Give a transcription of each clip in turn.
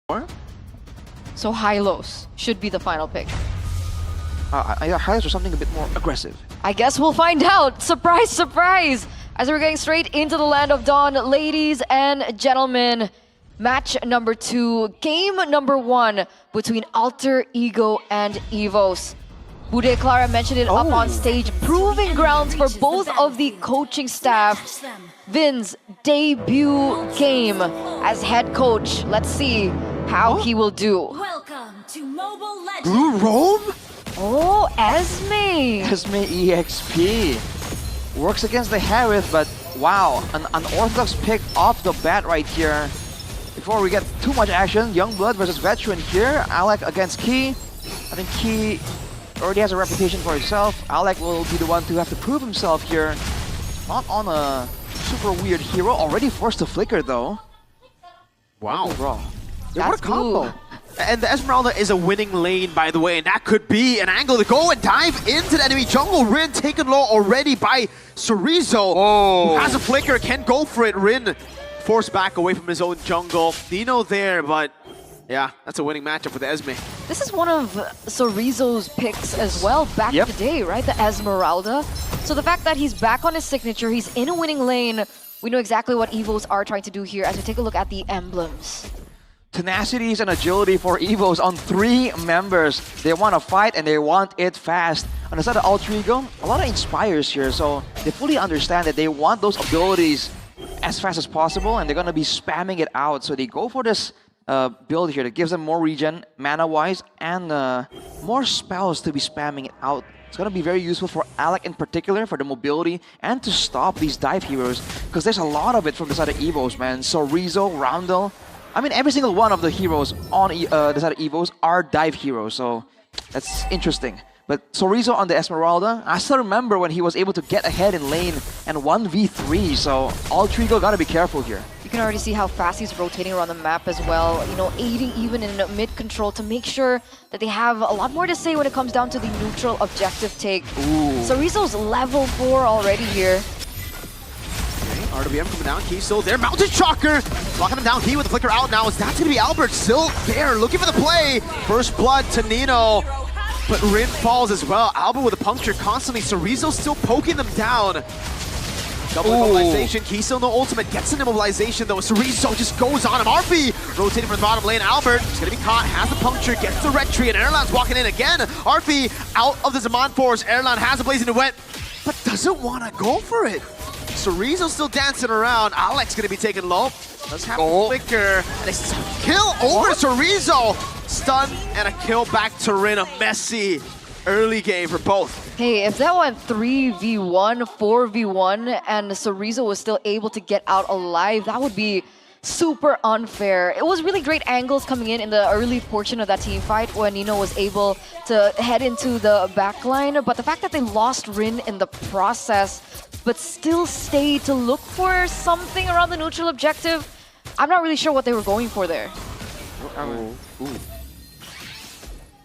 So Hylos should be the final pick. Hylos or something a bit more aggressive. I guess we'll find out. Surprise, surprise! As we're getting straight into the Land of Dawn, ladies and gentlemen, match number 2, game number 1 between Alter Ego and EVOS. Bude Clara mentioned it up on stage, proving grounds for both of the coaching staff. Vin's debut game as head coach. Let's see how he will do. Welcome to Mobile Legends. Blue Robe? Oh, Esme! Esme EXP. Works against the Harith, but wow, an unorthodox pick off the bat right here. Before we get too much action, Youngblood versus Veteran here. Alec against Key. I think Key already has a reputation for himself. Alec will be the one to have to prove himself here. Not on a super weird hero. Already forced to flicker though. Wow. Raw. Yeah, what a combo. And the Esmeralda is a winning lane, by the way, and that could be an angle to go and dive into the enemy jungle. Rin taken low already by Chorizo, who has a flicker, can go for it. Rin forced back away from his own jungle. Nino there, but yeah, that's a winning matchup for the Esme. This is one of Chorizo's picks as well back in the day, right? The Esmeralda. So the fact that he's back on his signature, he's in a winning lane, we know exactly what EVOS are trying to do here as we take a look at the emblems. Tenacities and agility for EVOS on 3 members. They want to fight and they want it fast. On the side of Alter Ego, a lot of inspires here, so they fully understand that they want those abilities as fast as possible and they're going to be spamming it out. So they go for this build here that gives them more regen, mana-wise, and more spells to be spamming it out. It's going to be very useful for Alec in particular, for the mobility, and to stop these dive heroes, because there's a lot of it from the side of EVOS, man. So Rizzo, Roundel, I mean, every single one of the heroes on the side of EVOS are dive heroes, so that's interesting. But Chorizo on the Esmeralda, I still remember when he was able to get ahead in lane and 1v3, so Alter Ego gotta be careful here. You can already see how fast he's rotating around the map as well, you know, aiding even in mid-control to make sure that they have a lot more to say when it comes down to the neutral objective take. Chorizo's level 4 already here. RWM coming down, Key still there, Mountain Shocker! Locking him down, Key with the flicker out now. That's gonna be Albert still there, looking for the play. First blood to Nino, but Rin falls as well. Albert with a puncture constantly, Chorizo still poking them down. Double immobilization, Key still no ultimate, gets an immobilization though. Chorizo just goes on him. RP rotating from the bottom lane. Albert is gonna be caught, has the puncture, gets the red tree, and Erlan's walking in again. RP out of the Zaman Force. Erlan has a blazing wet, but doesn't want to go for it. Chorizo still dancing around. Alex gonna be taken low. Does have a flicker. And a kill over Chorizo. Stun and a kill back to Rin. A messy early game for both. Hey, if that went 3v1, 4v1, and Chorizo was still able to get out alive, that would be super unfair. It was really great angles coming in the early portion of that team fight when Nino was able to head into the backline, but the fact that they lost Rin in the process but still stayed to look for something around the neutral objective, I'm not really sure what they were going for there.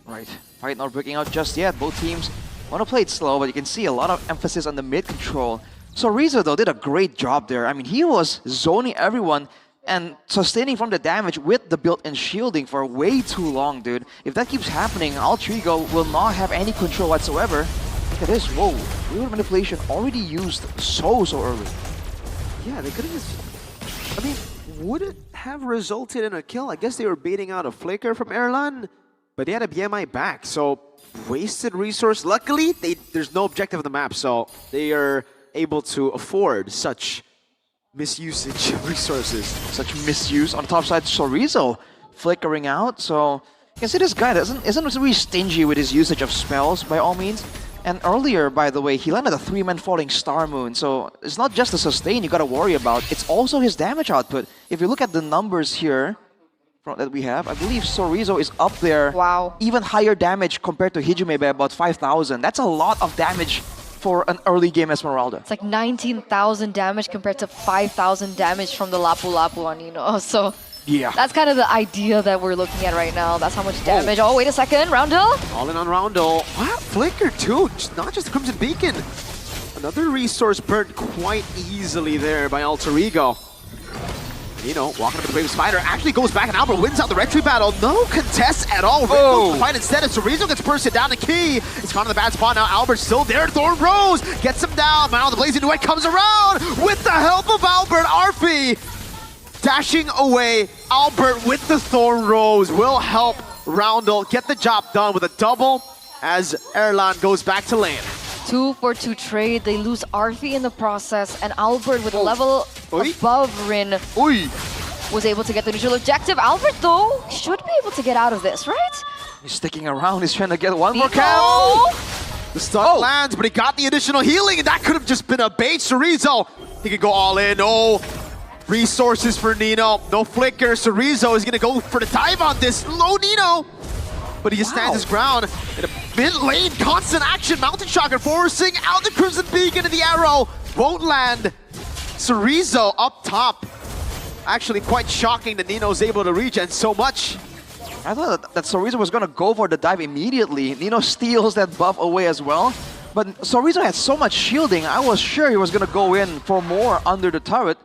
Right, fight not breaking out just yet. Both teams want to play it slow, but you can see a lot of emphasis on the mid control. So Rizzo though did a great job there. I mean, he was zoning everyone and sustaining from the damage with the built-in shielding for way too long, dude. If that keeps happening, Alter Ego will not have any control whatsoever. Look at this, whoa. Real manipulation already used so early. Yeah, they could have just... I mean, would it have resulted in a kill? I guess they were baiting out a flicker from Erlan, but they had a BMI back, so wasted resource. Luckily, there's no objective on the map, so they are able to afford such misusage of resources. Such misuse. On the top side, Chorizo flickering out, so you can see this guy isn't really stingy with his usage of spells by all means. And earlier, by the way, he landed a 3-man falling Star Moon, so it's not just the sustain you gotta worry about, it's also his damage output. If you look at the numbers here that we have, I believe Chorizo is up there. Wow. Even higher damage compared to Hijime by about 5,000. That's a lot of damage for an early game Esmeralda. It's like 19,000 damage compared to 5,000 damage from the Lapu Lapu on Nino. So yeah, that's kind of the idea that we're looking at right now. That's how much damage. Oh, wait a second, Roundel. All in on Roundel. Wow, flicker too. Not just the Crimson Beacon. Another resource burnt quite easily there by Alter Ego. Nino walking up with the Brave Spider, actually goes back and Albert wins out the retry battle. No contest at all. Rick goes to the fight instead, and Chorizo gets bursted down. The key is caught in the bad spot now. Albert's still there. Thorn Rose gets him down. Now the Blazing Duet comes around with the help of Albert. Arfi dashing away. Albert with the Thorn Rose will help Roundel get the job done with a double as Erlan goes back to lane. 2-for-2 trade. They lose Arfi in the process, and Albert with a level Oi. above Rin Oi. was able to get the neutral objective. Albert, though, should be able to get out of this, right? He's sticking around. He's trying to get one more Nico! kill. The stun lands, but he got the additional healing, and that could have just been a bait. Chorizo, he could go all in. No resources for Nino. No flicker. Chorizo is going to go for the dive on this. Low Nino. But he just stands his ground in a mid-lane constant action. Mountain Shocker forcing out the Crimson Beacon, and the arrow won't land. Chorizo up top. Actually quite shocking that Nino's able to regen so much. I thought that Chorizo was going to go for the dive immediately. Nino steals that buff away as well. But Chorizo had so much shielding, I was sure he was going to go in for more under the turret.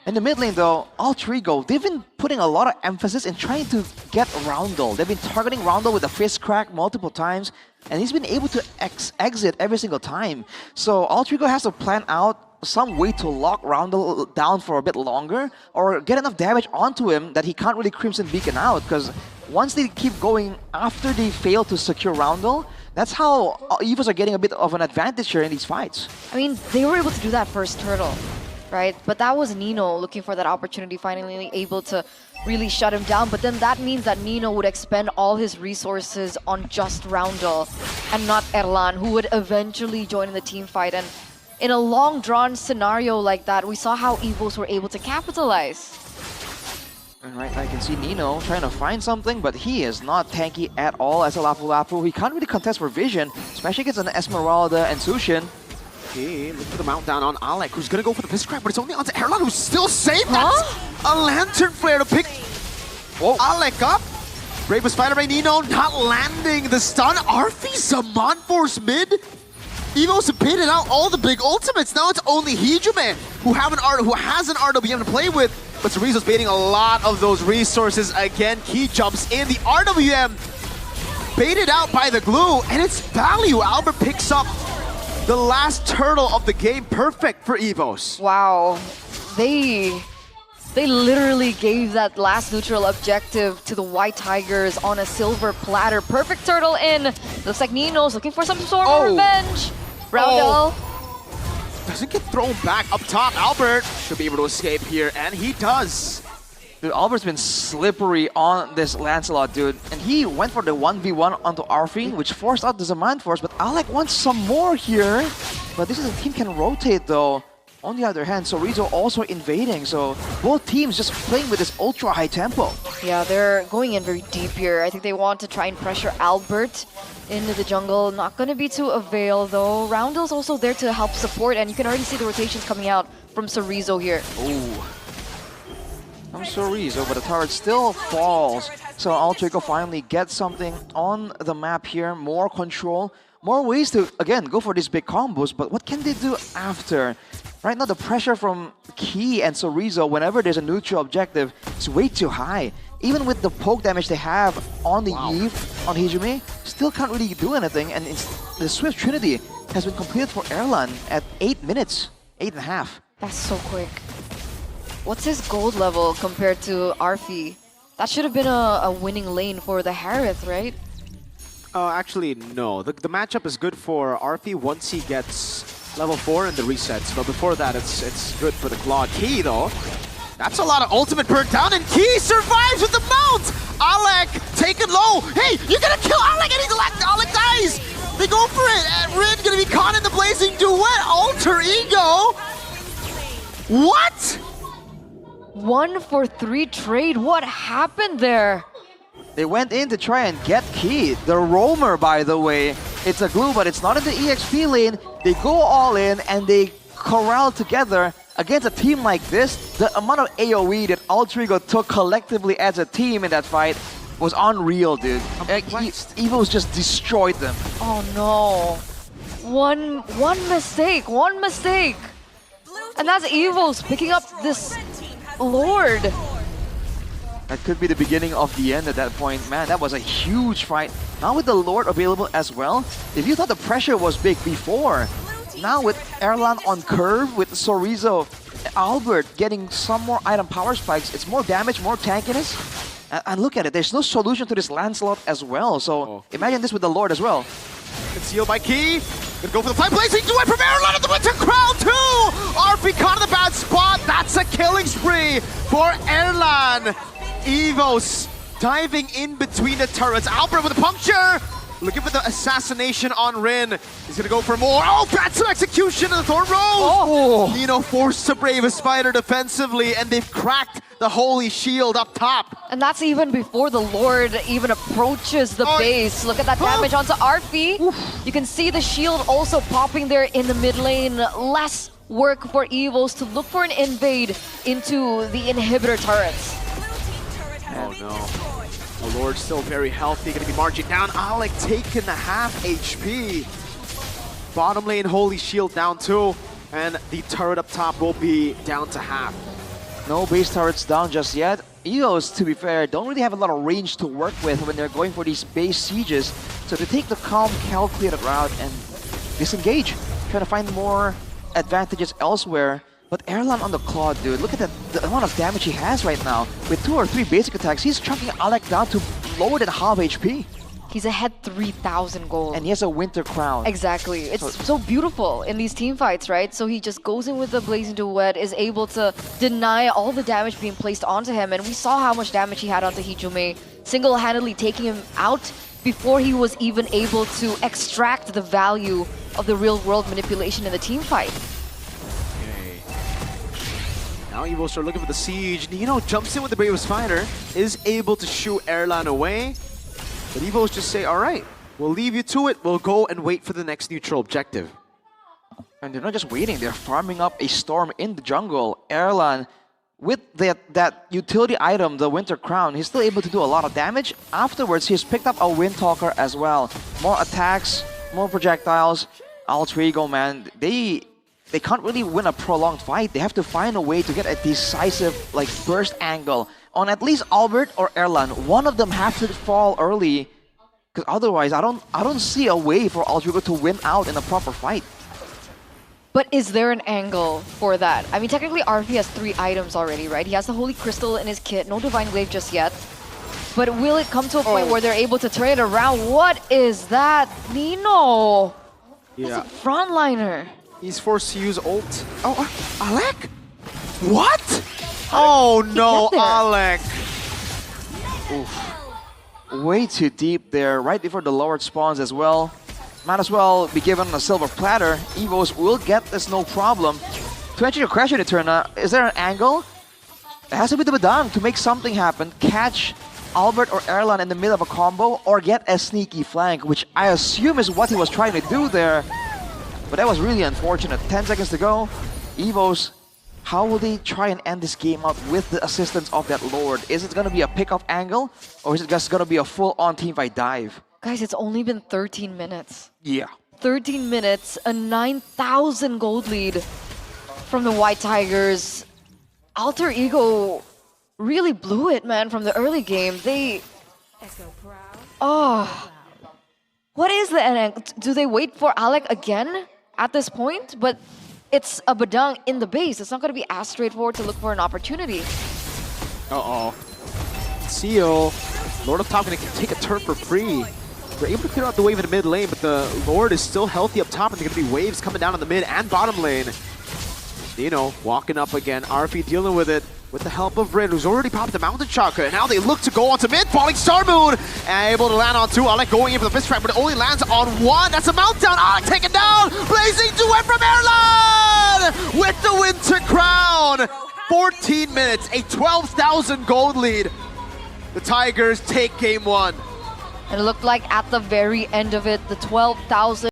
In the mid lane though, Altrigo, they've been putting a lot of emphasis in trying to get Roundel. They've been targeting Roundel with a fist crack multiple times, and he's been able to exit every single time. So Altrigo has to plan out some way to lock Roundel down for a bit longer, or get enough damage onto him that he can't really Crimson Beacon out, because once they keep going after they fail to secure Roundel, that's how EVOS are getting a bit of an advantage here in these fights. I mean, they were able to do that first turtle, right? But that was Nino looking for that opportunity, finally able to really shut him down. But then that means that Nino would expend all his resources on just Roundel and not Erlan, who would eventually join in the team fight. And in a long-drawn scenario like that, we saw how EVOS were able to capitalize. And right now you can see Nino trying to find something, but he is not tanky at all as a Lapu Lapu. He can't really contest for vision, especially against an Esmeralda and Sushin. Okay, look for the mount down on Alec, who's gonna go for the fist crack, but it's only onto Erlan, who's still safe. That's a lantern flare to pick Alec up. Bravest fighter by Nino, not landing the stun. Arfi's a Monforce mid. EVOS have painted out all the big ultimates. Now it's only Hijume who has an RWM to play with. But Chorizo's baiting a lot of those resources again. Key jumps in. The RWM baited out by the glue, and it's value. Albert picks up the last turtle of the game. Perfect for EVOS. Wow. They literally gave that last neutral objective to the White Tigers on a silver platter. Perfect turtle in. Looks like Nino's looking for some sort of revenge. Roundel. Doesn't get thrown back up top. Albert should be able to escape here, and he does. Dude, Albert's been slippery on this Lancelot, dude. And he went for the 1v1 onto Arfi, which forced out the Zaman Force, but Alec wants some more here. But this is a team can rotate though. On the other hand, Chorizo also invading, so both teams just playing with this ultra high tempo. Yeah, they're going in very deep here. I think they want to try and pressure Albert into the jungle. Not going to be to avail though. Roundel's also there to help support, and you can already see the rotations coming out from Chorizo here. Ooh. From Chorizo, but the turret still falls. So Altrigo finally gets something on the map here. More control, more ways to, again, go for these big combos, but what can they do after? Right now, the pressure from Key and Chorizo, whenever there's a neutral objective, is way too high. Even with the poke damage they have on the Eve, on Hijume, still can't really do anything, and the Swift Trinity has been completed for Erlan at 8 minutes, 8.5. That's so quick. What's his gold level compared to Arfi? That should have been a winning lane for the Harith, right? Actually, no. The matchup is good for Arfi once he gets level 4 in the resets, but before that, it's good for the Claw. Key, though, that's a lot of ultimate burnt down, and Key survives with the mount! Alec taken low. Hey, you're gonna kill Alec, and Alec dies! They go for it, and Rin gonna be caught in the Blazing Duet. Alter Ego! What? 1-for-3 trade. What happened there? They went in to try and get Key. The roamer, by the way. It's a glue, but it's not in the EXP lane. They go all in and they corral together. Against a team like this, the amount of AoE that Altrigo took collectively as a team in that fight was unreal, dude. EVOS just destroyed them. Oh no. One mistake. And that's EVOS picking up this Lord. That could be the beginning of the end at that point. Man, that was a huge fight. Now with the Lord available as well, if you thought the pressure was big before, now with Erlan on curve, with Sorizo, Albert getting some more item power spikes, it's more damage, more tankiness. And look at it, there's no solution to this Lancelot as well. So imagine this with the Lord as well. Concealed by Key. Gonna go for the flame blazing duet from Erlan at the Winter Crown too! RP caught in the bad spot. That's a killing spree for Erlan. EVOS diving in between the turrets. Albert with a puncture. Looking for the assassination on Rin. He's gonna go for more. Oh, bad some execution of the Thorn Rose! Oh! Nino forced to brave a spider defensively, and they've cracked the holy shield up top. And that's even before the Lord even approaches the base. Look at that damage onto Arfi. You can see the shield also popping there in the mid lane. Less work for EVOS to look for an invade into the inhibitor turrets. Oh no. The Lord's still very healthy, gonna be marching down. Alec taking the half HP. Bottom lane holy shield down too. And the turret up top will be down to half. No base turrets down just yet. EVOS, to be fair, don't really have a lot of range to work with when they're going for these base sieges. So they take the calm, calculated route and disengage, trying to find more advantages elsewhere. But Erlan on the Claw, dude, look at the amount of damage he has right now. With 2 or 3 basic attacks, he's chunking Alec down to lower than half HP. He's ahead 3,000 gold. And he has a Winter Crown. Exactly. It's so beautiful in these team fights, right? So he just goes in with the Blazing Duet, is able to deny all the damage being placed onto him. And we saw how much damage he had onto Hijume, single-handedly taking him out before he was even able to extract the value of the real-world manipulation in the team fight. Now EVOS are looking for the siege. Nino jumps in with the Bravest Fighter, is able to shoo Erlan away. But EVOS just say, all right, we'll leave you to it. We'll go and wait for the next neutral objective. And they're not just waiting, they're farming up a storm in the jungle. Erlan, with that utility item, the Winter Crown, he's still able to do a lot of damage. Afterwards, he's picked up a Windtalker as well. More attacks, more projectiles. Alter Ego, man, they can't really win a prolonged fight. They have to find a way to get a decisive burst angle on at least Albert or Erlan. One of them have to fall early, because otherwise I don't see a way for Alter Ego to win out in a proper fight. But is there an angle for that? I mean, technically Arfi has 3 items already, right? He has the Holy Crystal in his kit, no Divine Glaive just yet. But will it come to a point where they're able to turn it around? What is that? Nino! Yeah. That's a frontliner. He's forced to use ult. Oh, Alec? What? Oh no, Alec. Oof. Way too deep there, right before the Lord spawns as well. Might as well be given a silver platter. EVOS will get this no problem. To answer your question, Eterna, is there an angle? It has to be the Badang to make something happen. Catch Albert or Erlan in the middle of a combo, or get a sneaky flank, which I assume is what he was trying to do there. But that was really unfortunate. 10 seconds to go. EVOS, how will they try and end this game out with the assistance of that Lord? Is it going to be a pick-off angle, or is it just going to be a full-on teamfight dive? Guys, it's only been 13 minutes. Yeah. 13 minutes, a 9,000 gold lead from the White Tigers. Alter Ego really blew it, man, from the early game. What is the end? Do they wait for Alec again at this point? But it's a Badang in the base. It's not going to be as straightforward to look for an opportunity. Uh-oh. Seal, Lord of Top gonna take a turn for free. They're able to clear out the wave in the mid lane, but the Lord is still healthy up top, and there are gonna be waves coming down in the mid and bottom lane. Nino walking up again. RP dealing with it with the help of Rin, who's already popped the Mountain Chakra. And now they look to go onto mid, falling Star Moon, and able to land on 2. Alec going in for the fist trap, but it only lands on 1. That's a meltdown. Alec taken down. Blazing Duet from Erlan with the Winter Crown. 14 minutes, a 12,000 gold lead. The Tigers take game 1. And it looked like at the very end of it, the 12,000